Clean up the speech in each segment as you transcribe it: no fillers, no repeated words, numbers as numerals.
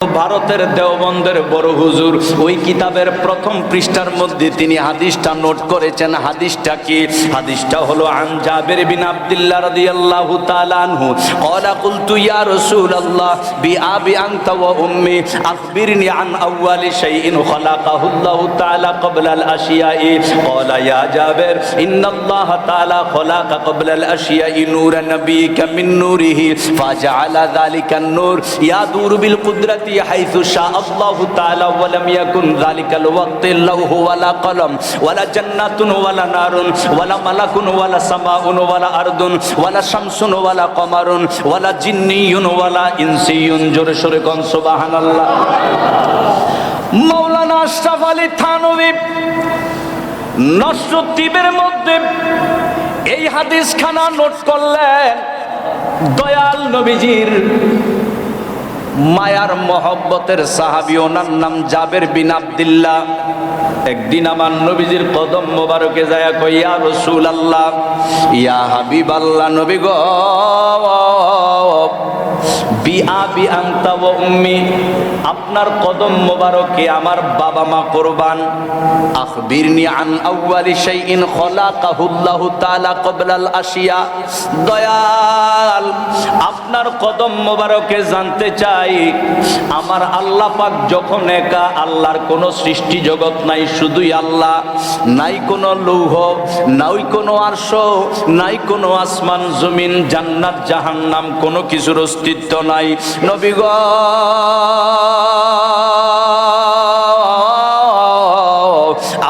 ভারতের দেওবন্দের বড় হুজুর ওই কিতাবের প্রথম পৃষ্ঠার মধ্যে তিনি হাদিসটা নোট করেছেন। হাদিসটা কি? হাদিসটা হলো আন জাবের বিন আব্দুল্লাহ রাদিয়াল্লাহু তাআলা আনহু ক্বালা কুলতু ইয়া রাসূলুল্লাহ বিআবি আনতা ওয়া উম্মি আখবিরনি আন আউয়ালি শাইইন খালাকাহুল্লাহু তাআলা ক্বাবলা আল আশিয়াই ক্বালা ইয়া জাবের ইন্নাল্লাহ তাআলা খালাকা ক্বাবলা আল আশিয়াই নূরান নবিয়্যিকা মিন নূরিহি ফাজাআলা যালিকা নূর ইয়াদুরু বিল কুদরাতি হাইথু শাআ আল্লাহু তাআলা ওয়া লাম ইয়াকুন যালিকাল ওয়াক্তি লাহু ওয়ালা কলম ওয়ালা জান্নাতুন ওয়ালা নারুন ওয়ালা মালাকুন ওয়ালা সামাউন ওয়ালা আরদুন ওয়ালা শামসুন ওয়ালা কমারুন ওয়ালা জিন্নিয়ুন ওয়ালা ইনসিয়ুন। জোরে সোরে কোন সুবহানাল্লাহ। মাওলানা আশরাফ আলী থানভী নসরুদ্দীনের মধ্যে এই হাদিসখানা নোট করলেন। দয়াল নবীজির মায়ার মহব্বতের সাহাবী, ওনার নাম জাবের বিন আব্দুল্লাহ। একদিন আমার নবীজির কদম মোবারকে যায় কই, ইয়া রাসূলুল্লাহ, ইয়া হাবিবাল্লাহ, নবী গো, বিআবি আনতা ওয়া উম্মি, আপনার কদম মোবারকে আমার বাবা মা কুরবান। আখবিরনি আন আউয়ালি শাইইন খালাকাহুল্লাহু তাআলা ক্বাবলাল আশিয়া, দয়াল আপনার কদম মোবারকে জানতে চাই, আমার আল্লাহ পাক যখন একা, আল্লাহর কোনো সৃষ্টি জগৎ নাই, শুধুই আল্লাহ, নাই কোনো লৌহ, নাই কোনো আরশ, নাই কোনো আসমান জমিন, জান্নাত জাহান্নাম, কোনো কিছুর অস্তিত্ব নাই। নবী গো,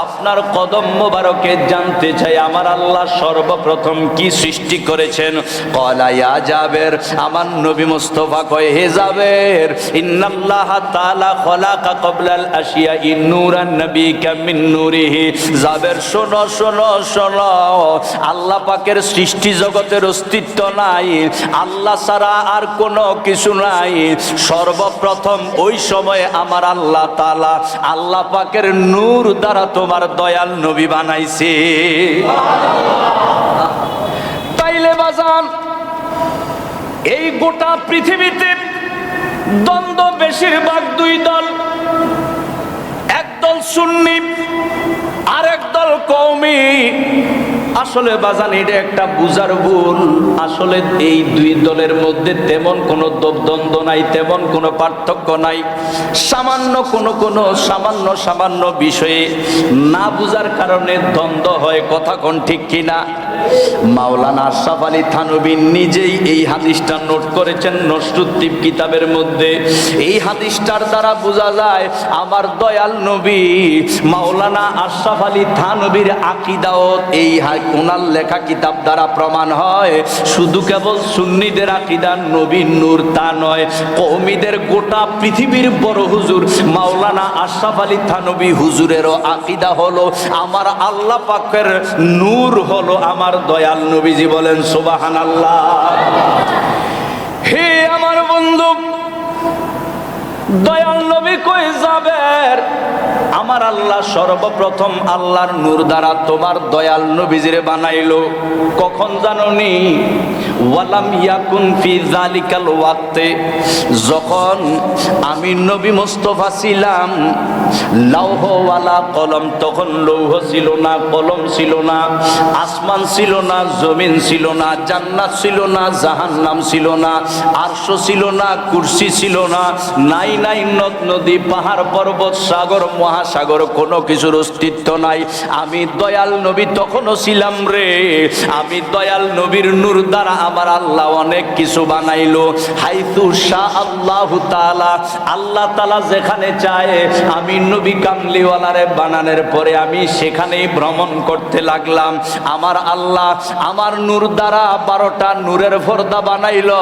আপনার কদম মোবারকে জানতে চাই, আমার আল্লাহ সর্বপ্রথম কি সৃষ্টি করেছেন। ক্বালা ইয়া জাবের, আমার নবী মুস্তাফা কয়, হে জাবের, ইন্নাল্লাহ তাআলা খালাকা ক্বাবলাল আশিয়াই নূরান নবিয়্যিকা মিন নূরিহি। জাবের শোনো শোনো শোনো, আল্লাহ পাকের সৃষ্টি জগতের অস্তিত্ব নাই, আল্লাহ ছাড়া আর কোনো কিছু নাই। সর্বপ্রথম ওই সময়ে আমার আল্লাহ তাআলা, আল্লাহ পাকের নূর দ্বারা তোমার দয়াল নবী বানাইছে। তাইলে বাজান, এই গোটা পৃথিবীতে দ্বন্দ্ব বেশিরভাগ দুই দল, একদল সুন্নি আর একদল কওমি। আসলে বাজান, এটা একটা বুঝার ভুল। আসলে এই দুই দলের মধ্যে তেমন কোনো দ্বন্দ্ব নাই, তেমন কোনো পার্থক্য নাই। সামান্য কোনো সামান্য বিষয়ে না বুঝার কারণে দ্বন্দ্ব হয়। কথা কোন ঠিক কিনা? মাওলানা আশরাফ আলী থানভী নিজেই এই হাদিসটা নোট করেছেন নসরুদ্দীন কিতাবের মধ্যে। এই হাদিসটার দ্বারা বোঝা যায় আমার দয়াল নবী মাওলানা আশরাফ আলী থানভীর আকীদাও এই ওনার লেখা কিতাব দ্বারা প্রমাণ হয়। শুধু কেবল সুন্নিদের আকীদা নবীর নূর তা নয়, কওমীদের গোটা পৃথিবীর বড় হুজুর মাওলানা আশরাফ আলী থানভী হুজুরেরও আকীদা হলো আমার আল্লাহ পাকের নূর হলো আমার দয়াল নবীজি। বলেন সুবহানাল্লাহ। হে আমার বন্ধু, দয়াল নবী কই যাবের, আমার আল্লাহ সর্বপ্রথম আল্লাহর নূর দ্বারা তোমার দয়াল নবীজিরে বানাইলো। কখন জানোনি? ওয়ালাম ইয়াকুন ফি যালিকাল ওয়াক্তে, যখন আমি নবী মুস্তাফা ছিলাম, লৌহ ওয়ালা কলম, তখন লৌহ ছিল না, কলম ছিল না, আসমান ছিল না, জমিন ছিল না, জান্নাত ছিল না, জাহান্নাম ছিল না, আরশ ছিল না, কুরসি ছিল না, নাই নাই নদ নদী, পাহাড় পর্বত, সাগর মহাসাগর, কোনো কিছুর অস্তিত্ব নাই। আমি দয়াল নবী তখনও ছিলাম রে। আমি দয়াল নবীর নূর দ্বারা আমার আল্লাহ অনেক কিছু বানাইলো। হাইথু শাআ আল্লাহু তাআলা, আল্লাহ তাআলা যেখানে চায়, আমি নবী কামলিওয়ালারে বানানোর পরে আমি সেখানেই ভ্রমণ করতে লাগলাম। আমার আল্লাহ আমার নূর দ্বারা 12টা নূরের পর্দা বানাইলো।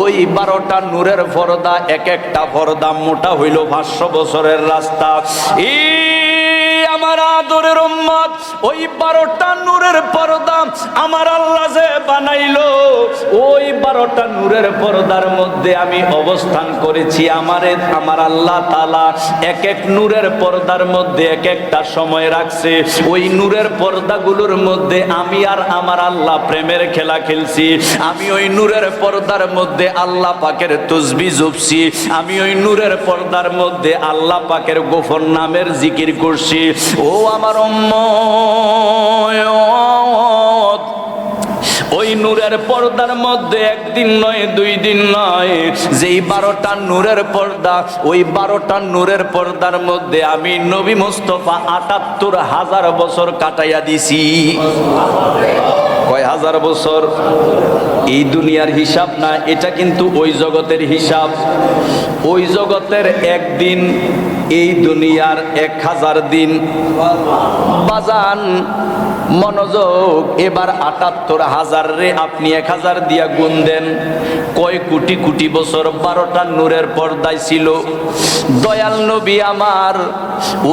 ওই 12টা নূরের পর্দা, এক একটা পর্দা মোটা হইল 500 বছরের রাস্তা। আমার আদরের উম্মত, ওই 12টা নূরের পর্দা আমার আল্লাহ যে বানাইলো, ওই 12টা নূরের পর্দার মধ্যে আমি অবস্থান করেছি। আমার আল্লাহ তাআলা এক এক নূরের পর্দার মধ্যে এক একটা সময় রাখছে। ওই নূরের পর্দাগুলোর মধ্যে আমি আর আমার আল্লাহ প্রেমের খেলা খেলছি। আমি ওই নূরের পর্দার মধ্যে আল্লাহ পাকের তসবিহ জপছি। আমি ওই নূরের পর্দার মধ্যে আল্লাহ পাকের গোপন নামের জিকির করছি। ও আমার উম্মত, ওই নূরের পর্দার মধ্যে একদিন নয়, 2 দিন নয়, যেই 12টা নূরের পর্দা, ওই 12টা নূরের পর্দার মধ্যে আমি নবী মুস্তাফা ৭৮,০০০ বছর কাটাইয়া দিছি। কয় হাজার বছর? এই দুনিয়ার হিসাব না, এটা কিন্তু ওই জগতের হিসাব। ওই জগতের একদিন, এই দুনিয়ার 1000 দিন। বাজান মনোযোগ, এবার ৭৮,০০০ রে আপনি 1000 দিয়া গুণ দেন, কয় কোটি কোটি বছর 12টা নূরের পর্দায় ছিল। দয়াল নবী আমার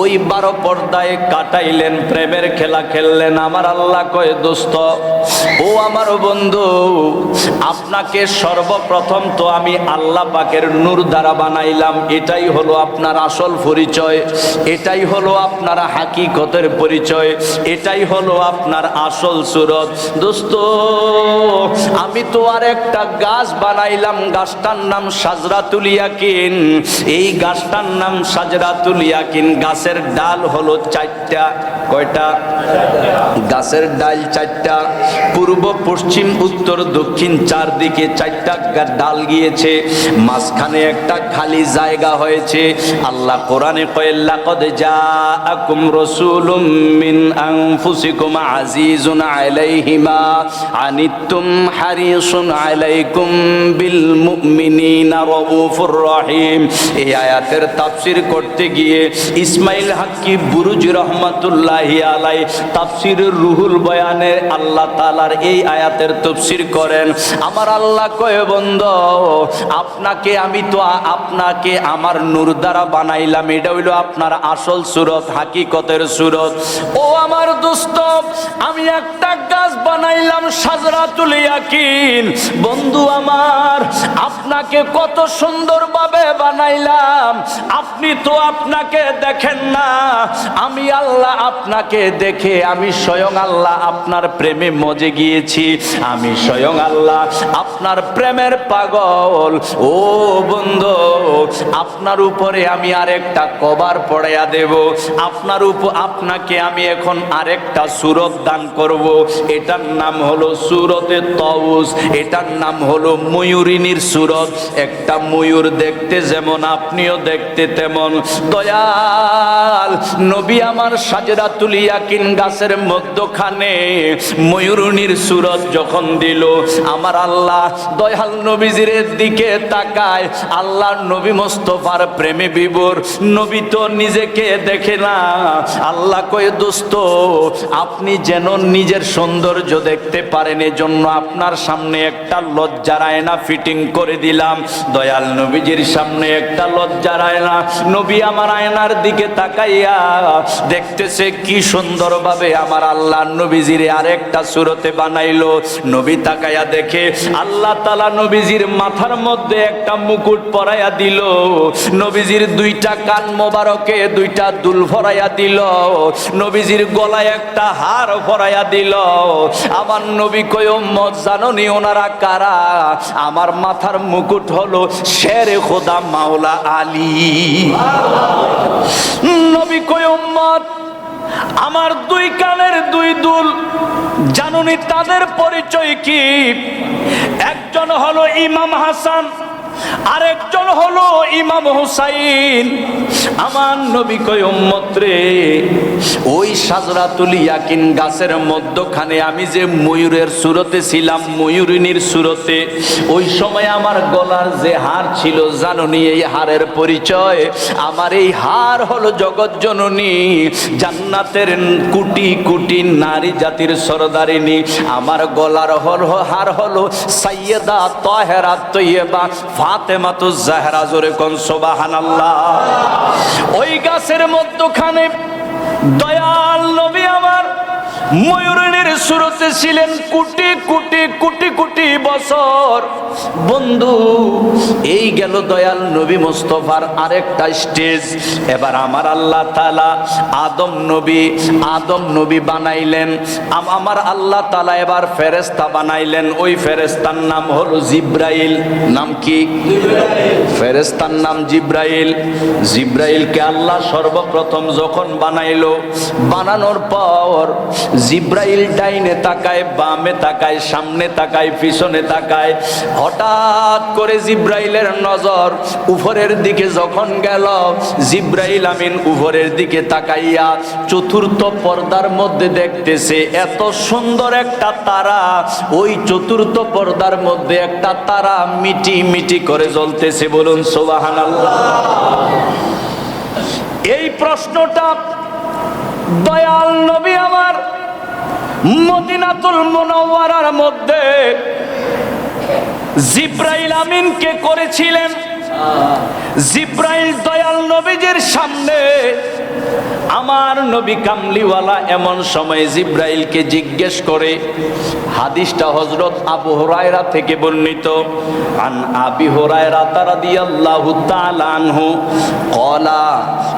ওই 12 পর্দায় কাটাইলেন, প্রেমের খেলা খেললেন। আমার আল্লাহ কয়, দোস্ত ও আমার বন্ধু, আপনাকে সর্বপ্রথম তো আমি আল্লাহ পাকের নূর দ্বারা বানাইলাম। এটাই হলো আপনার আসল পরিচয়, এটাই হলো আপনার হাকিকতের পরিচয়, এটাই হলো আপনার আসল সুরত। দোস্ত, আমি তো আর একটা গাছ বানাইলাম, গাছটার নাম শাজরাতুল ইয়াকিন। এই গাছটার নাম শাজরাতুল ইয়াকিন। গাছের ডাল হলো 4টা। কয়টা? গাছের ডাল 4টা। পূর্ব, পশ্চিম, উত্তর, দক্ষিণ, 4 দিকে 4টা ডাল গিয়েছে, মাঝখানে একটা খালি জায়গা হয়েছে। আল্লাহ কোরআনে কয়, লাকাদ জাআকুম রাসূলুম মিন আনফুসিকুম আজিজুন আলাইহি মা আনিতুম হারিসুন আলাইকুম বিল মুমিনিনা রাউফুর রহিম। এই আয়াতের তাফসীর করতে গিয়ে ইসমাইল হাক্কি বুরুজি রহমাতুল্লাহি আলাই তাফসীরুর রুহুল বয়ানে আল্লাহ তাআলার এই আয়াতের তাফসীর করেন। আমার আল্লাহ কয়, বন্ধু, আপনাকে আমি তো আপনাকে আমার নূর দ্বারা বানাইলাম। এটা হইল আপনার আসল সুরত, হাকিকতের সুরত। ও আমার দোস্ত, আমি একটা গাছ বানাইলাম শাজরাতুল ইয়াকিন। বন্ধু আমার, আপনাকে কত সুন্দরভাবে বানাইলাম, আপনি তো আপনাকে দেখেন না। আমি আল্লাহ আপনাকে দেখে, আমি স্বয়ং আল্লাহ আপনার প্রেমে মজে গিয়েছি। আমি স্বয়ং আল্লাহ আপনার প্রেমের পাগল। ও বন্ধু, আপনার উপরে আমি আরেকটা কভার পড়াইয়া দেব। আপনাকে আমি এখন আরেকটা সুরত দান করব। এটার নাম হলো সুরতে তাউস। এটার নাম হলো ময়ূরিনীর সুরত। একটা ময়ূর দেখতে যেমন, আপনিও দেখতে তেমন। দয়াল নবী আমার শাজরাতুল ইয়াকিন গাছের মধ্যখানে ময়ূরিনীর সুরত যখন দিল, আমার আল্লাহ দয়াল নবীজির দিকে তাকায়। আল্লাহর নবী মুস্তাফার প্রেমে বিভোর। নবী তো নিজেকে দেখে না। আল্লাহ কয়, দোস্ত, আপনি যেন নিজের সৌন্দর্য দেখতে পারেন, এজন্য আপনার সামনে একটা লজ্জার আয়না ফিটিং করে দিলাম। দয়াল নবীজির সামনে একটা লজ্জার আয়না। নবী আমার আয়নার দিকে তাকাইয়া দেখতেছে কি সুন্দরভাবে আমার আল্লাহ নবীজির আরেকটা সুরতে বানাইলো। নবী তাকাইয়া দেখে আল্লাহ তাআলা নবীজির মাথার মধ্যে একটা মুকুট পরাইয়া দিল। নবীজির 2টা কান মোবারকে 2টা দুল ভরাইয়া দিল। নবীজির গলায় একটা হার ভরাইয়া দিল। আমার নবী কয়, উম্মত, জানোনি ওনারা কারা? আমার মাথার মুকুট হলো শেরে খোদা মাওলা আলী। নবী কয়, উম্মত, আমার 2 কানের 2 দুল, জানোনি তাদের পরিচয় কি? একজন হলো ইমাম হাসান, আরেকজন হলো ইমাম হুসাইন। আমার নবী কয়, উম্মত রে, ওই শাজরাতুল ইয়াকিন গাছের মধ্যখানে আমি যে ময়ূরের সুরতে ছিলাম, ময়ূরিনীর সুরতে, ওই সময় আমার গলার যে হার ছিল, জানোনি এই হারের পরিচয়? আমার এই হার হলো জগৎ জননী, জান্নাতের কোটি কোটি নারী জাতির সরদারিনী। আমার গলার হার হলো সাইয়্যেদা তাহেরা তৈয়বা ফাতেমাতুজ জাহরা। জোরে কোন সুবহানাল্লাহ। ওই গাছের মধ্যখানে দয়াল নবী আমার ময়ূরের সুরতে ছিলেন কোটি কোটি কোটি কোটি বছর। বন্ধু, এই গেল দয়াল নবী মুস্তাফার আরেকটা স্টেজ। এবার আমার আল্লাহ তাআলা আদম নবী বানাইলেন। আমার আল্লাহ তাআলা এবার ফেরেশতা বানাইলেন। ওই ফেরেশতার নাম হলো জিব্রাইল। নাম কি? ফেরেশতার নাম জিব্রাইল। জিব্রাইলকে আল্লাহ সর্বপ্রথম যখন বানাইলো, বানানোর পর জিব্রাইল ডাইনে তাকায়, বামে তাকায়, সামনে তাকায়, পিছনে তাকায়। হঠাৎ করে জিব্রাইলের নজর উপরের দিকে যখন গেল, জিব্রাইল আমিন উপরের দিকে তাকাইয়া চতুর্থ পর্দার মধ্যে দেখতেছে এত সুন্দর একটা তারা। ওই চতুর্থ পর্দার মধ্যে একটা তারা মিটি মিটি করে জ্বলতেছে। বলুন সুবহানাল্লাহ। এই প্রশ্নটা দয়াল নবী আমার মদিনাতুল মুনাওয়ারার মধ্যে জিব্রাইল আমিনকে করেছিলেন। জিব্রাইল দয়াল নবীজির সামনে, আমার নবী কামলিওয়ালা এমন সময় জিব্রাইলকে জিজ্ঞেস করে। হাদিসটা হযরত আবু হুরায়রা থেকে বর্ণিত। আন আবি হুরায়রা রাদিয়াল্লাহু তাআলা আনহু ক্বালা,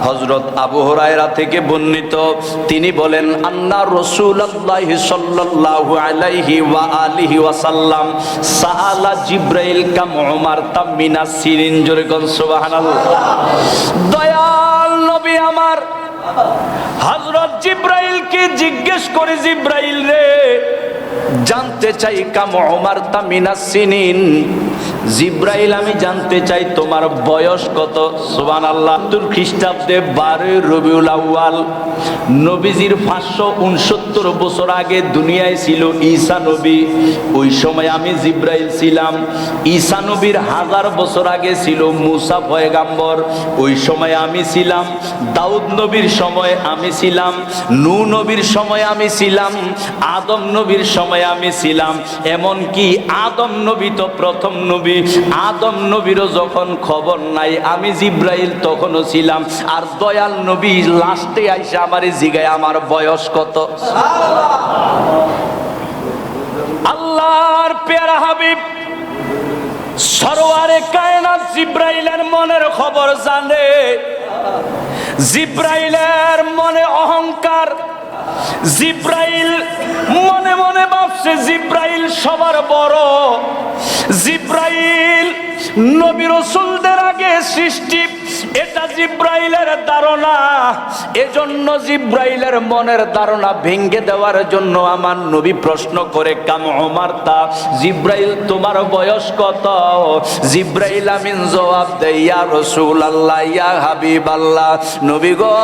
হযরত আবু হুরায়রা থেকে বর্ণিত, তিনি বলেন আন্না রাসূলুল্লাহ সাল্লাল্লাহু আলাইহি ওয়া আলিহি ওয়াসাল্লাম সাআলা জিব্রাইল কাম উমার তামিনা সিরিন। জোরে কোন সুবহানাল্লাহ। দয়াল নবী আমার হযরত জিব্রাইলকে জিজ্ঞেস করে, জিব্রাইল রে, জানতে চাই কাম উমার তামিনা সিনিন। জিব্রাইল, আমি জানতে চাই তোমার বয়স কত? সুবহানাল্লাহ। খ্রিস্টাব্দে 12 রবিউল আউয়াল, নবীজির 569 বছর আগে দুনিয়ায় ছিল ঈসা নবী। ওই সময় আমি জিব্রাইল ছিলাম। ঈসা নবীর 1000 বছর আগে ছিল মুসা পয়গাম্বর। ওই সময় আমি ছিলাম। দাউদ নবীর সময় আমি ছিলাম। নূহ নবীর সময় আমি ছিলাম। আদম নবীর সময় আমি ছিলাম। এমন কি আদম নবী তো প্রথম নবী। আদম নবীরও যখন খবর নাই, আমি জিব্রাইল তখনও ছিলাম। আর দয়াল নবী লাস্টে আইসা আমারে জিগায় আমার বয়স কত। আল্লাহর প্যারা হাবিব সরওয়ারে কায়নাত জিব্রাইলের মনের খবর জানে। জিব্রাইলের মনে অহংকার। জিব্রাইল মনে মনে ভাবছে জিব্রাইল সবার বড়। জিব্রাইল নবী রাসূলদের আগে সৃষ্টি, এটা জিব্রাইলের ধারণা। এজন্য জিব্রাইলের মনের ধারণা ভেঙে দেওয়ার জন্য আমার নবী প্রশ্ন করে কাম উমার তা, জিব্রাইল তোমার বয়স কত? জিব্রাইল আমিন জবাব দেয়, ইয়া রাসূলুল্লাহ, ইয়া হাবিবাল্লাহ, নবী গো,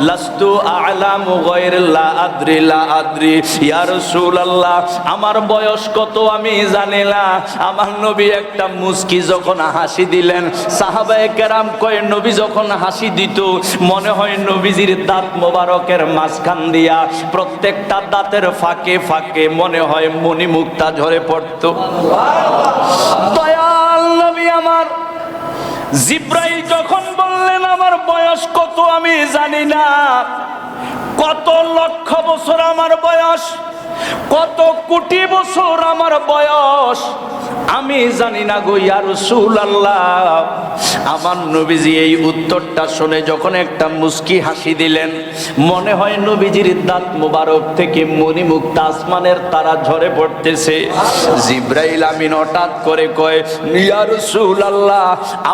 লাস্তু আ'লামু গায়রা লা আদরি লা আদরি, ইয়া রাসূলুল্লাহ, আমার বয়স কত আমি জানি না। আমার নবী একটা মুস্কি যখন হাসি দিলেন, সাহাবায়ে কেরাম কয় নবী যখন হাসি দিত মনে হয় নবীজির দাঁত মোবারকের মাঝখান দিয়া প্রত্যেকটা দাঁতের ফাঁকে ফাঁকে মনে হয় মণিমুক্তা ঝরে পড়তো। দয়াল নবী আমার জিব্রাইল যখন বললেন আমার বয়স কত আমি জানি না, কত লক্ষ বছর আমার বয়স, কত কোটি বছর আমার বয়স আমি জানি না গো ইয়া রাসূলুল্লাহ। আমার নবীজি এই উত্তরটা শুনে যখন একটা মুস্কি হাসি দিলেন, মনে হয় নবীজির দাঁত মোবারক থেকে মণিমুক্তা আসমানের তারা ঝরে পড়তেছে। জিব্রাইল আমিন হঠাৎ করে কয়, ইয়া রাসূলুল্লাহ,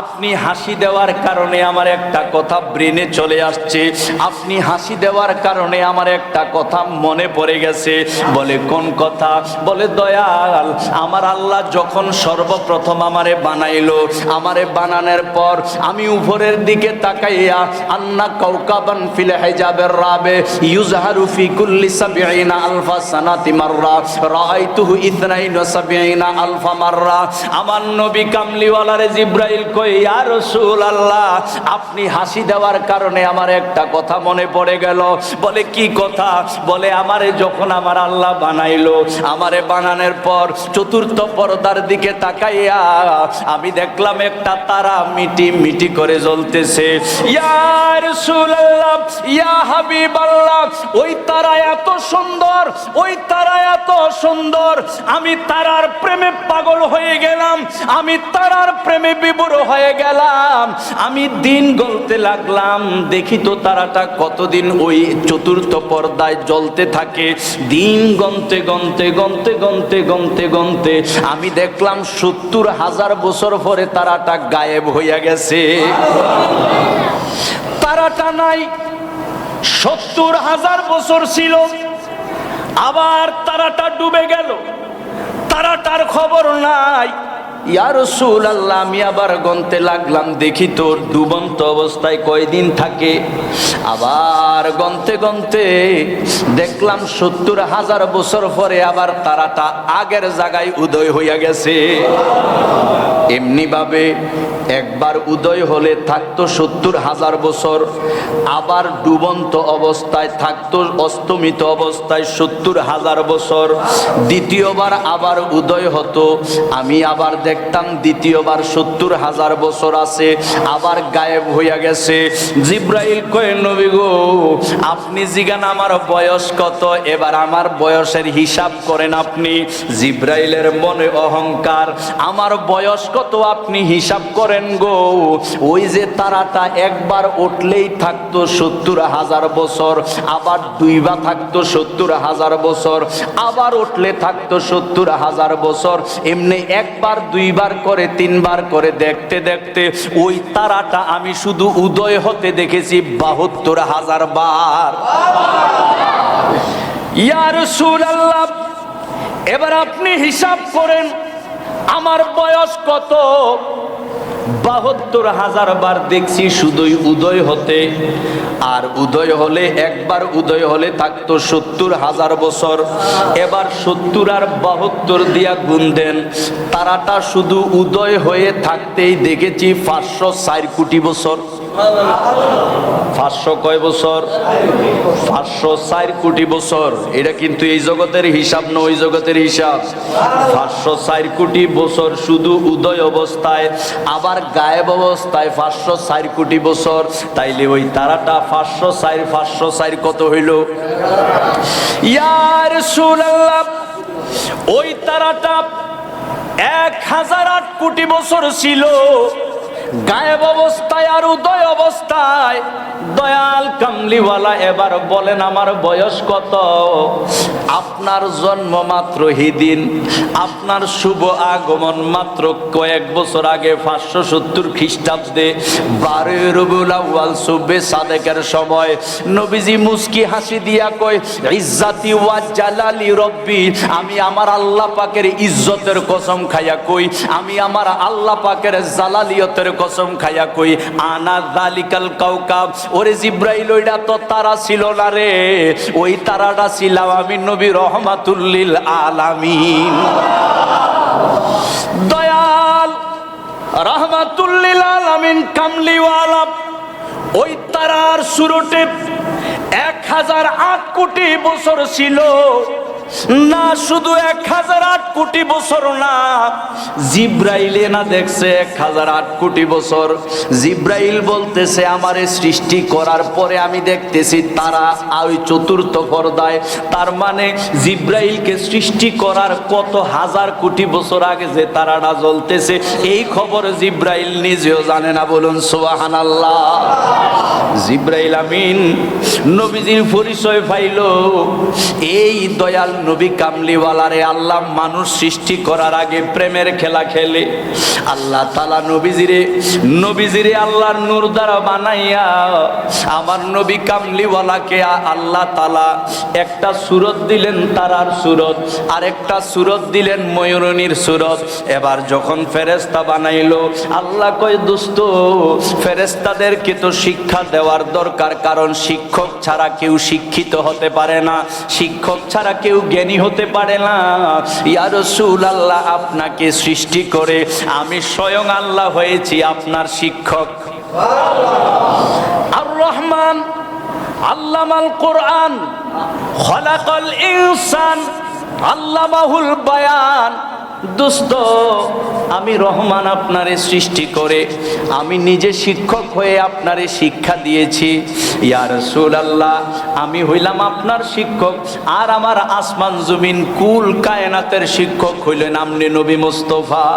আপনি হাসি দেওয়ার কারণে আমার একটা কথা ব্রেনে চলে আসছে। আপনি হাসি দেওয়ার কারণে আমার একটা কথা মনে পড়ে গেছে। বলে কোন কথা? বলে দয়াল, আমার আল্লাহ যখন সর্বপ্রথম আমারে বানাইলো, আমারে বানানোর পর আমি উপরের দিকে তাকাইয়া আন্না কাওকাবান ফিল হিজাবের রাবে ইউজহারু ফি কুল্লি ৭০ আলফা সানাতি মাররা রাআইতুহু ৭২ আলফা মাররা। আমার নবী কামলিওয়ালারে জিব্রাইল কই, ইয়া রাসূলুল্লাহ, আপনি হাসি দেওয়ার কারণে আমার একটা কথা মনে পড়ে গেল। বলে কি কথা? বলে আমারে যখন আমার আল্লাহ আল্লাহ বানাইলো। আমারে বানানোর পর চতুর্থ পর্দার দিকে তাকাইয়া আমি দেখলাম একটা তারা মিটি মিটি করে জ্বলতেছে। ইয়া রাসূলুল্লাহ, ইয়া হাবিবাল্লাহ, ওই তারা এত সুন্দর, ওই তারা এত সুন্দর, আমি তারার প্রেমে পাগল হয়ে গেলাম, আমি তারার প্রেমে বিভোর হয়ে গেলাম। আমি দিন গলতে লাগলাম, দেখি তো তারাটা কতদিন ওই চতুর্থ পর্দায় জ্বলতে থাকে। দিন গন্তে গন্তে গন্তে গন্তে গন্তে গন্তে আমি দেখলাম 70,000 বছর পরে তারাটা গায়েব হইয়া গেছে। তারাটা নাই, 70,000 বছর ছিল, আবার তারাটা ডুবে গেল, তারাটার খবর নাই। ইয়া রাসূলুল্লাহ, আমি আবার গনতে লাগলাম, দেখি তো ডুবন্ত অবস্থায় কয়দিন থাকে। আবার গনতে গনতে দেখলাম 70,000 বছর পরে আবার তারাটা আগের জায়গায় উদয় হইয়া গেছে। এমনি ভাবে একবার উদয় হলে থাকতো 70,000 বছর, আবার ডুবন্ত অবস্থায় থাকতো, অস্তমিত অবস্থায় 70,000 বছর। দ্বিতীয়বার আবার উদয় হতো, আমি আবার দেখতাম দ্বিতীয়বার 70,000 বছর আছে, আবার গায়েব হইয়া গেছে। জিব্রাইল কয়, নবী গো, আপনি জিগান আমার বয়স কত, এবার আমার বয়সের হিসাব করেন আপনি। জিব্রাইলের মনে অহংকার, আমার বয়স কত আপনি হিসাব করেন গো। ওই যে তারাটা একবার উঠলেই থাকতো 70,000 বছর, আবার দুইবার থাকতো 70,000 বছর, আবার উঠলে থাকতো 70,000 বছর, এমনি একবার দুইবার করে তিনবার করে দেখতে দেখতে ওই তারাটা আমি শুধু উদয় হতে দেখেছি 72,000 বার। ইয়া রাসূলুল্লাহ, এবার আপনি হিসাব করেন আমার বয়স কত। 72,000 বার দেখছি শুধুই উদয় হতে, আর উদয় হলে একবার উদয় হলে থাকতো 70,000 বছর। এবার 70 আর 72 দিয়া গুণ দেন, তারাটা শুধু উদয় হয়ে থাকতেই দেখেছি 504 কোটি বছর। 500 কয় বছর? 504 কোটি বছর। এটা কিন্তু এই জগতের হিসাব না, ওই জগতের হিসাব। 504 কোটি বছর শুধু উদয় অবস্থায়, আবার গায়েব অবস্থায় 504 কোটি বছর। তাইলে ওই তারাটা 504 কত হইল? ইয়া রাসূলুল্লাহ, ওই তারাটা 1008 কোটি বছর ছিল গায়েব অবস্থায় আর উদয় অবস্থায়। দয়াল কামলিওয়ালা, এবার বলেন আমার বয়স কত? আপনার জন্ম মাত্র হিদিন, আপনার শুভ আগমন মাত্র কয়েক বছর আগে 570 খ্রিস্টাব্দে 12 রবিউল আউয়াল সুবে সাদেকের সময় নবীজি মুস্কি হাসি দিয়া কয়, ইজ্জাতি ওয়া জালালি রব্বি, আমি আমার আল্লাহ পাকের ইজ্জতের কসম খাইয়া কই, আমি আমার আল্লাহ পাকের জালালিয়তের কসম খাইয়া কই, আনা যালিকাল কাওকাব। ওরে জিব্রাইল, ওইটা তো তারা ছিল না রে, ওই তারাটা ছিলাম আমি, নবী রহমাতুল লিল আলামিন। দয়াল রহমাতুল লিল আলামিন কামলিওয়ালা ওই তারার শুরুতে 1008 কোটি বছর ছিল না। শুধু 1008 কোটি বছর না, জিব্রাইলে না দেখছে 1008 কোটি বছর। জিব্রাইল বলতেছে আমারে সৃষ্টি করার পরে আমি দেখতেছি তারা ওই চতুর্থ পর্দায়। তার মানে জিব্রাইলকে সৃষ্টি করার কত হাজার কোটি বছর আগে যে তারাটা জ্বলতেছে, এই খবর জিব্রাইল নিজেও জানে না। বলুন সুবহানাল্লাহ। জিব্রাইল আমিন নবীজির পরিচয় পাইল, এই দয়াল নবী কামলিওয়ালারে আল্লাহ মানুষ সৃষ্টি করার আগে প্রেমের খেলা খেলে। আল্লাহ তাআলা নবীজিরে আল্লাহর নূর দ্বারা বানাইয়া আমার নবী কামলিওয়ালাকে আল্লাহ তাআলা একটা সূরত দিলেন তারার সূরত, আর একটা সূরত দিলেন ময়ূরনীর সূরত। এবার যখন ফেরেশতা বানাইলো, আল্লাহ কয়, দোস্ত ফেরেশতাদেরকে তো শিক্ষা দেওয়ার দরকার, কারণ শিক্ষক ছাড়া কেউ শিক্ষিত হতে পারে না, শিক্ষক ছাড়া কেউ জ্ঞানী হতে পারে না। ইয়া রাসূলুল্লাহ, আপনাকে সৃষ্টি করে আমি স্বয়ং আল্লাহ হয়েছি আপনার শিক্ষক। আর রহমান আল্লামাল কোরআন, খলাকাল ইনসান, আল্লামাহুল বায়ান। দোস্ত, আমি রহমান আপনারে সৃষ্টি করে আমি নিজে শিক্ষক হয়ে আপনারে শিক্ষা দিয়েছি। ইয়া রাসূলুল্লাহ, আমি হইলাম আপনার শিক্ষক, আর আমার আসমান জমিন কুল কায়নাতের শিক্ষক হইলেন আপনি নবী মুস্তাফা।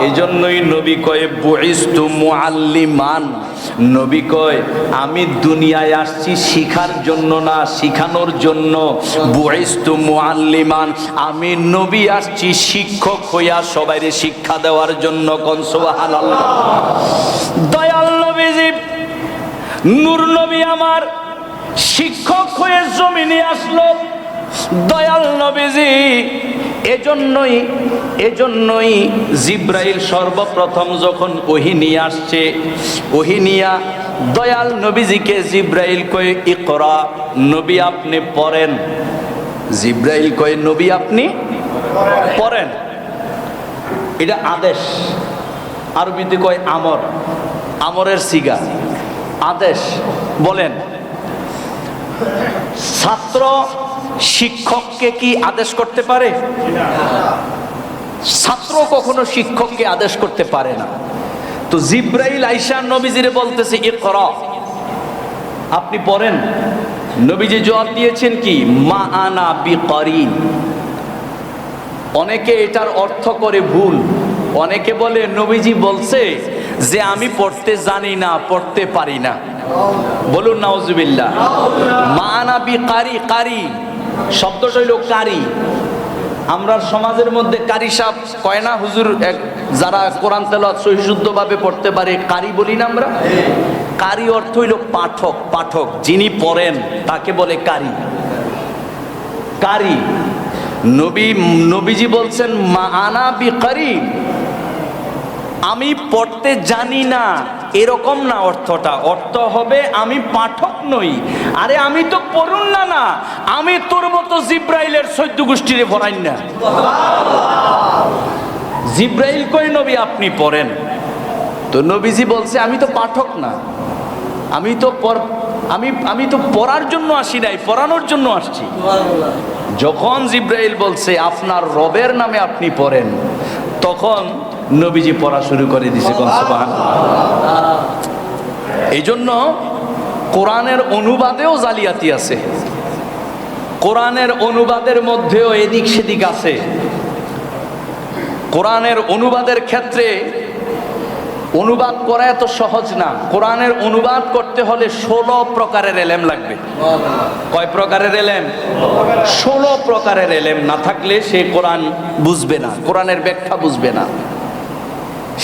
এজন্যই নবী কয় বুইস্তু মুআল্লিমান। নবী কয় আমি দুনিয়ায় আসছি শিখার জন্য না, শিখানোর জন্য। বুইস্তু মুআল্লিমান, আমি নবী আসছি শিক্ষক হইয়া সবাইরে শিক্ষা দেওয়ার জন্য। কোন সুবহানাল্লাহ। দয়াল নবীজি নূর নবী আমার শিক্ষক হয়ে জমিনে আসলো। দয়াল নবীজি এজন্যই জিব্রাইল সর্বপ্রথম যখন ওহী নিয়ে আসছে, ওহী নিয়া দয়াল নবীজিকে জিব্রাইল কয় ইকরা, নবী আপনি পড়েন। জিব্রাইল কয় নবী আপনি পড়েন। এটা আদেশ, আরবিতে কয় আমর, আমরের সিগা, আদেশ। বলেন, ছাত্র শিক্ষককে কি আদেশ করতে পারে? ছাত্র কখনো শিক্ষককে আদেশ করতে পারে না। তো জিব্রাইল আইসা নবীজিরে বলতেছে ইকরা, আপনি পড়েন। নবীজি জবাব দিয়েছেন কি মা আনা বিকারিন। অনেকে এটার অর্থ করে ভুল, অনেকে বলে নবীজি বলছে যে আমি পড়তে জানি না, পড়তে পারি না। বলুন নাউজুবিল্লাহ। মা আনা বিকারি, কারি শব্দটা হইল কারি। আমরা সমাজের মধ্যে কারি সাহেব কয় না, হুজুর যারা কোরআন তেলাওয়াত সহি শুদ্ধভাবে পড়তে পারে কারি বলি না আমরা। কারি অর্থ হইল পাঠক, পাঠক যিনি পড়েন তাকে বলে কারি। কারি নবীজি বলছেন মা আনা বিকারি, আমি পড়তে জানি না, এরকম না অর্থটা। অর্থ হবে আমি পাঠক নই। আরে আমি তো পড়ুন না, না আমি তোর মতো জিব্রাইলের 14 গোষ্ঠীরে ভরাই না। জিব্রাইল কই নবী আপনি পড়েন। তো নবীজি বলছে আমি তো পাঠক না, আমি তো পড়ার জন্য আসি নাই, পড়ানোর জন্য আসছি। যখন জিব্রাইল বলছে আপনার রবের নামে আপনি পড়েন, তখন নবীজি পড়া শুরু করে দিয়েছে। এই জন্য কোরআনের অনুবাদেও জালিয়াতি আছে, কোরআনের অনুবাদের মধ্যেও এদিক সেদিক আছে। কোরআনের অনুবাদের ক্ষেত্রে অনুবাদ করা এত সহজ না। কোরআনের অনুবাদ করতে হলে 16 প্রকারের এলেম লাগবে। কয় প্রকারের এলেম? 16 প্রকারের এলেম না থাকলে সে কোরআন বুঝবে না, কোরআনের ব্যাখ্যা বুঝবে না।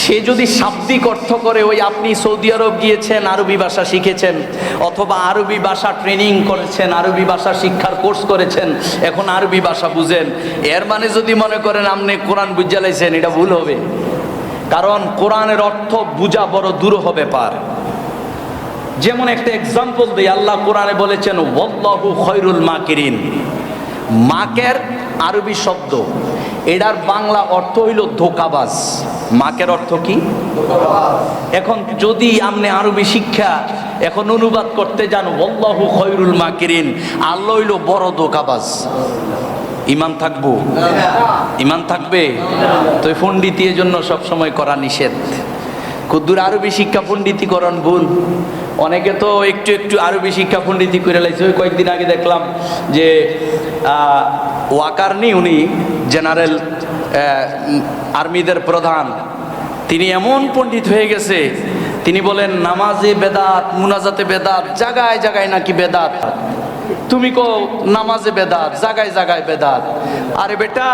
সে যদি শাব্দিক অর্থ করে, ওই আপনি সৌদি আরব গিয়েছেন, আরবি ভাষা শিখেছেন, অথবা আরবি ভাষা ট্রেনিং করেছেন, আরবি ভাষা শিক্ষার কোর্স করেছেন, এখন আরবি ভাষা বুঝেন, এর মানে যদি মনে করেন আপনি কোরআন বুঝা লাইছেন, এটা ভুল হবে। কারণ কোরআনের অর্থ বুঝা বড় দুরূহ ব্যাপার। যেমন একটা এক্সাম্পল দিই, আল্লাহ কোরআনে বলেছেন ওয়াল্লাহু খায়রুল মাকিরিন। মাকের আরবি শব্দ, এটার বাংলা অর্থ হইল ধোঁকাবাজ। মাকের অর্থ কি? এখন যদি আপনি আরবি শিক্ষা এখন অনুবাদ করতে যান ওয়াল্লাহু খায়রুল মাকিরিন, আল্লাহ হইল বড় ধোঁকাবাজ, ইমান থাকবো? ইমান থাকবে? তো পণ্ডিতি এর জন্য সবসময় করা নিষেধ। কুদ্দুর আরবি শিক্ষা পণ্ডিতিকরণ ভুল। অনেকে তো একটু একটু আরবি শিক্ষা পণ্ডিতি করে লাইছে। ওই কয়েকদিন আগে দেখলাম যে ওয়াকারনি, উনি জেনারেল আর্মিদের প্রধান, তিনি এমন পণ্ডিত হয়ে গেছে, তিনি বলেন নামাজে বেদাত, মুনাজাতে বেদাত, জায়গায় জায়গায় নাকি বেদাত। তুমি কো নামাজে বেদাত, জায়গায় জায়গায় বেদাত। আরে বেটা,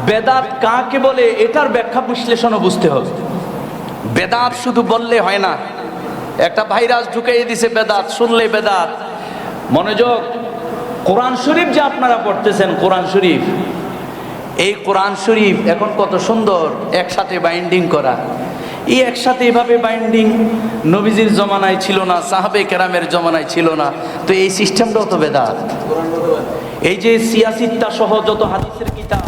বেদাত কাকে বলে এটার ব্যাখ্যা বিশ্লেষণও বুঝতে হবে। বেদাত শুধু বললে হয় না, একটা ভাইরাস ঢুকিয়ে দিছে বেদাত, শুনলে বেদাত। মনোযোগ, কোরআন শরীফ যে আপনারা পড়তেছেন, কোরআন শরীফ, এই কোরআন শরীফ এখন কত সুন্দর একসাথে বাইন্ডিং করা। এই একসাথে এভাবে বাইন্ডিং নবীজির জমানায় ছিল না, সাহাবে কেরামের জমানায় ছিল না। তো এই সিস্টেমটাও তো বেদাত। এই যে সিয়াসিত্তা সহ যত হাদিসের কিতাব,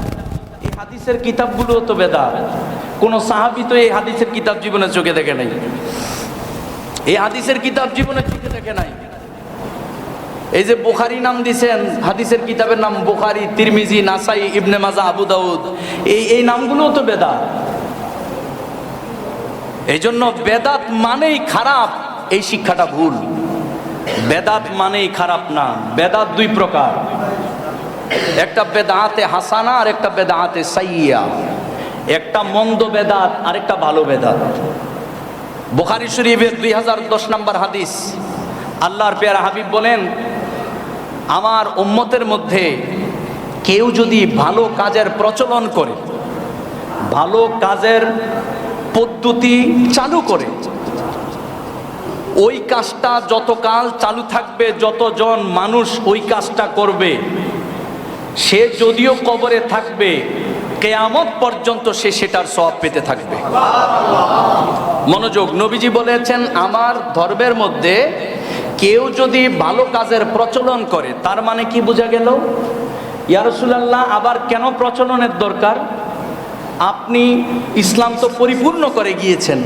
এই হাদিসের কিতাবগুলো তো বেদাত। কোন সাহাবী তো এই হাদিসের কিতাব জীবনে চোখে দেখে নাই, এই হাদিসের কিতাব জীবনে চোখে দেখে নাই। এই যে বুখারী নাম দিছেন, হাদিসের কিতাবের নাম বুখারী, তিরমিজি, নাসাই, ইবনে মাজাহ, আবু দাউদ, এই নামগুলোও তো বেদাত। এই জন্য বেদাত মানেই খারাপ, এই শিক্ষাটা ভুল। বেদাত মানেই খারাপ না, বেদাত দুই প্রকার, একটা বেদাতে হাসানা আর একটা বেদাতে সাইয়্যা। একটা মন্দ বেদাত আর একটা ভালো বেদাত। বুখারী শরীফের 2010 নম্বর হাদিস, আল্লাহর পেয়ারা হাবিব বলেন, আমার উম্মতের মধ্যে কেউ যদি ভালো কাজের প্রচলন করে, ভালো কাজের পদ্ধতি চালু করে, ওই কাজটা যতকাল চালু থাকবে, যতজন মানুষ ওই কাজটা করবে, সে যদিও কবরে থাকবে, কিয়ামত পর্যন্ত সে সেটার সওয়াব পেতে থাকবে। মনোযোগ, নবীজি বলেছেন, আমার ধর্মের মধ্যে কেউ যদি ভালো কাজের প্রচলন করে, তার মানে কি বোঝা গেল? ইয়া রাসূলুল্লাহ, আবার কেন প্রচলনের দরকার? আপনি ইসলাম তো পরিপূর্ণ করে গিয়েছেন,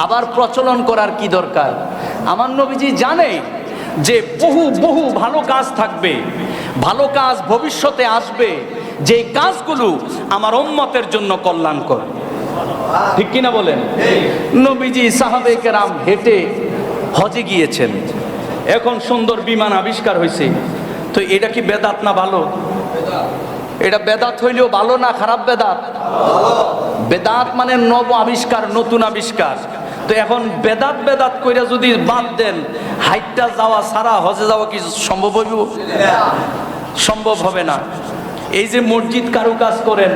আবার প্রচলন করার কি দরকার? আমার নবীজি জানে যে বহু বহু ভালো কাজ থাকবে, ভালো কাজ ভবিষ্যতে আসবে, যে কাজগুলো আমার উম্মতের জন্য কল্যাণকর। ঠিক কিনা বলেন? নবীজি সাহাবায়ে কেরাম হেঁটে হজে গিয়েছেন, এখন সুন্দর বিমান আবিষ্কার হয়েছে, তো এটা কি বেদাত না ভালো? এটা বেদাত হইলেও ভালো না খারাপ বেদাত? বেদাত মানে নব আবিষ্কার, নতুন আবিষ্কার। তো এখন বেদাত বেদাত কইরা যদি বাদ দেন, হাইটটা যাওয়া ছাড়া হজে যাওয়া কি সম্ভব হইব? সম্ভব হবে না। এই যে মসজিদ কারুকাজ করেন,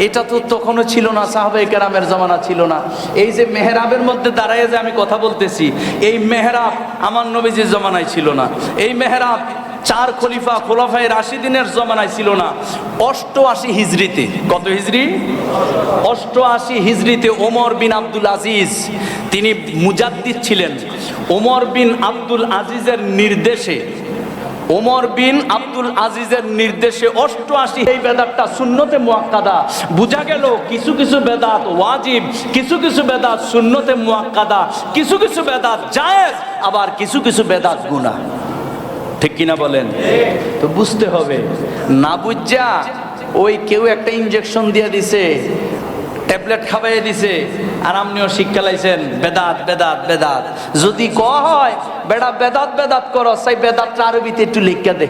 এটা তো তখনও ছিল না, সাহাবায়ে কেরামের জামানা ছিল না। এই যে মেহরাবের মধ্যে দাঁড়ায় যে আমি কথা বলতেছি, এই মেহরাব আমার নবীজির জামানায় ছিল না। এই মেহরাব 4 খোলাফায়ে রাশিদিনের জামানায় ছিল না। 88 হিজরিতে, কত হিজরি? 88 হিজরিতে ওমর বিন আব্দুল আজিজ, তিনি মুজাদ্দিদ ছিলেন। ওমর বিন আব্দুল আজিজের নির্দেশে, ওমর বিন আব্দুল আজিজের নির্দেশে 88 এই বেদাতটা সুন্নতে মুআক্কাদা। বোঝা গেল কিছু কিছু বেদাত ওয়াজিব, কিছু কিছু বেদাত সুন্নতে মুআক্কাদা, কিছু কিছু বেদাত জায়েজ, আবার কিছু কিছু বেদাত গুনাহ। ঠিক কিনা বলেন? তো বুঝতে হবে। না বুঝা ওই কেউ একটা ইনজেকশন দিয়ে দিছে, ট্যাবলেট খাওয়াইয়ে দিছে, আর আপনিও শিক্ষা লাইছেন বেদাত বেদাত বেদাত। যদি কওয়া হয় বেড়া বেদাত বেদাত করো, সেই বেদাতটা আরবিতে একটু লিখে দে,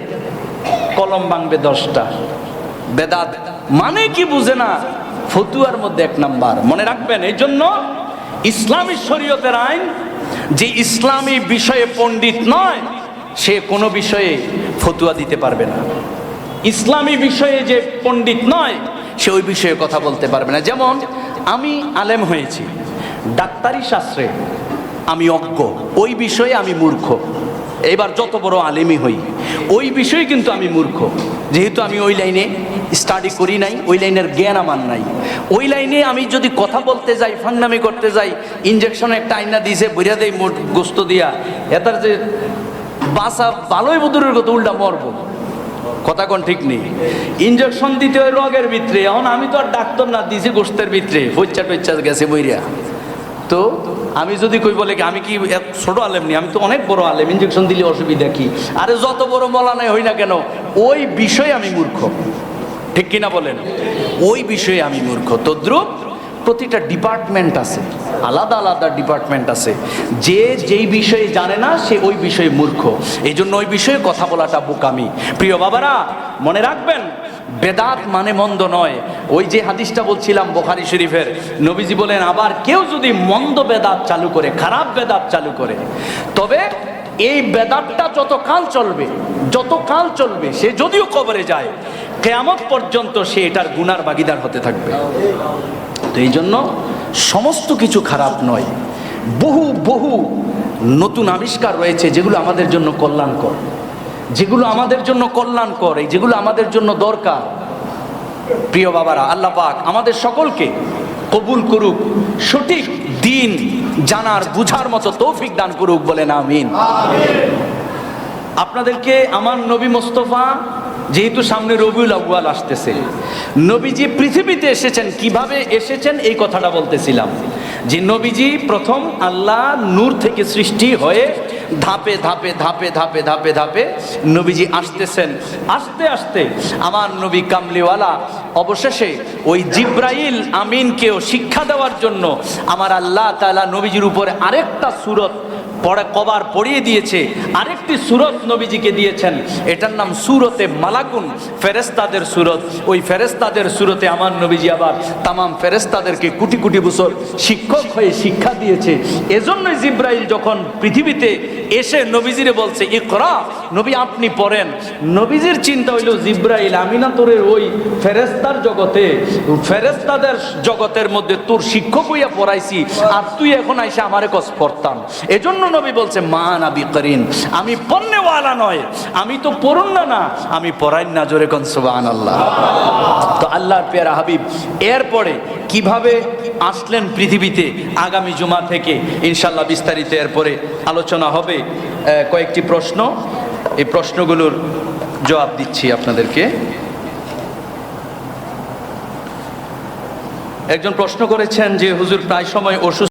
কলম ভাঙবে 10টা। বেদাত মানে কি বুঝে না, ফতুয়ার মধ্যে 1 নাম্বার। মনে রাখবেন, এই জন্য ইসলামী শরীয়তের আইন, যে ইসলামী বিষয়ে পণ্ডিত নয়, সে কোনো বিষয়ে ফতুয়া দিতে পারবে না। ইসলামী বিষয়ে যে পণ্ডিত নয়, সে ওই বিষয়ে কথা বলতে পারবে না। যেমন আমি আলেম হয়েছি, ডাক্তারি শাস্ত্রে আমি অজ্ঞ, ওই বিষয়ে আমি মূর্খ। এবার যত বড় আলেমই হই, ওই বিষয়ে কিন্তু আমি মূর্খ, যেহেতু আমি ওই লাইনে স্টাডি করি নাই, ওই লাইনের জ্ঞান আমার নাই। ওই লাইনে আমি যদি কথা বলতে যাই, ফাংনামি করতে যাই, ইনজেকশন একটা আইনা দিয়েছে বইরা দেয় মোট গোস্ত দিয়া, এটার যে বাসা ভালোই বদুরের কথা, উল্টা মরবো। কথা কোন ঠিক নেই। ইনজেকশন দিতে হয় রগের ভিতরে, এখন আমি তো আর ডাক্তার না, দিছি গোস্তের ভিতরে, ফইচ্ছা টইচ্ছা গেছে বইরা। তো আমি যদি কই বলে আমি কি ছোট আলেম নি, আমি তো অনেক বড় আলেম, ইনজেকশন দিলে অসুবিধা কি? আরে যত বড় মৌলানাই হই না কেন, ওই বিষয়ে আমি মূর্খ। ঠিক কিনা বলেন? ওই বিষয়ে আমি মূর্খ। তদ্রুপ প্রতিটা ডিপার্টমেন্ট আছে, আলাদা আলাদা ডিপার্টমেন্ট আছে। যে যেই বিষয়ে জানে না, সে ওই বিষয়ে মূর্খ। এই জন্য ওই বিষয়ে কথা বলাটা বোকামি। প্রিয় বাবারা, মনে রাখবেন, বেদাত মানে মন্দ নয়। ওই যে হাদিসটা বলছিলাম বুখারী শরীফের, নবীজি বলেন, আবার কেউ যদি মন্দ বেদাত চালু করে, খারাপ বেদাত চালু করে, তবে এই বেদাতটা যতকাল চলবে, সে যদিও কবরে যায়, কিয়ামত পর্যন্ত সে এটার গুনার ভাগীদার হতে থাকবে। তো এই জন্য সমস্ত কিছু খারাপ নয়, বহু বহু নতুন আবিষ্কার রয়েছে যেগুলো আমাদের জন্য কল্যাণকর, যেগুলো আমাদের জন্য কল্যাণকর, যেগুলো আমাদের জন্য দরকার। প্রিয় বাবারা, আল্লাহ পাক আমাদের সকলকে কবুল করুক, সঠিক দিন জানার বুঝার মতো তৌফিক দান করুক, বলেন আমিন। আপনাদেরকে আমার নবী মোস্তফা, যেহেতু সামনে রবিউল আউয়াল আসতেছে, নবীজি পৃথিবীতে এসেছেন, কিভাবে এসেছেন এই কথাটা বলতেছিলাম। যে নবীজি প্রথম আল্লাহ নূর থেকে সৃষ্টি হয়ে ধাপে ধাপে ধাপে ধাপে ধাপে ধাপে নবীজি আসতেছেন। আস্তে আস্তে আমার নবী কামলিওয়ালা অবশেষে ওই জিব্রাইল আমিনকেও শিক্ষা দেওয়ার জন্য আমার আল্লাহ তাআলা নবীজির উপরে আরেকটা সূরত কবার পড়িয়ে দিয়েছে, আরেকটি সূরত নবীজিকে দিয়েছেন, এটার নাম সূরতে মালাকুন, ফেরেশতাদের সূরত। ওই ফেরেশতাদের সূরতে আমার নবীজি আবার তামাম ফেরেশতাদেরকে কোটি কোটি বছর শিক্ষক হয়ে শিক্ষা দিয়েছে। এজন্যই জিব্রাইল যখন পৃথিবীতে এসে নবীজিরে বলছে ইকরা, নবী আপনি পড়েন, নবীজির চিন্তা হইল জিব্রাইল আমি না তোরের ওই ফেরেশতার জগতে, ফেরেশতাদের জগতের মধ্যে তোর শিক্ষক হইয়া পড়াইছি, আর তুই এখন আইসা আমারে কস পড়তাম। এজন্য নবী বলছে মা নাবি করিন, আমি পড়নেওয়ালা নয়, আমি তো পড়ুন না, আমি পড়াই না। জোরে কোন সুবহানাল্লাহ। তো আল্লাহর পেয়ারা হাবিব এরপরে কিভাবে আসলেন পৃথিবীতে, আগামী জুমা থেকে ইনশাল্লাহ বিস্তারিত এরপরে আলোচনা হবে। কয়েকটি প্রশ্ন, এই প্রশ্নগুলোর জবাব দিচ্ছি আপনাদেরকে। একজন প্রশ্ন করেছেন যে হুজুর প্রায় সময় অসুস্থ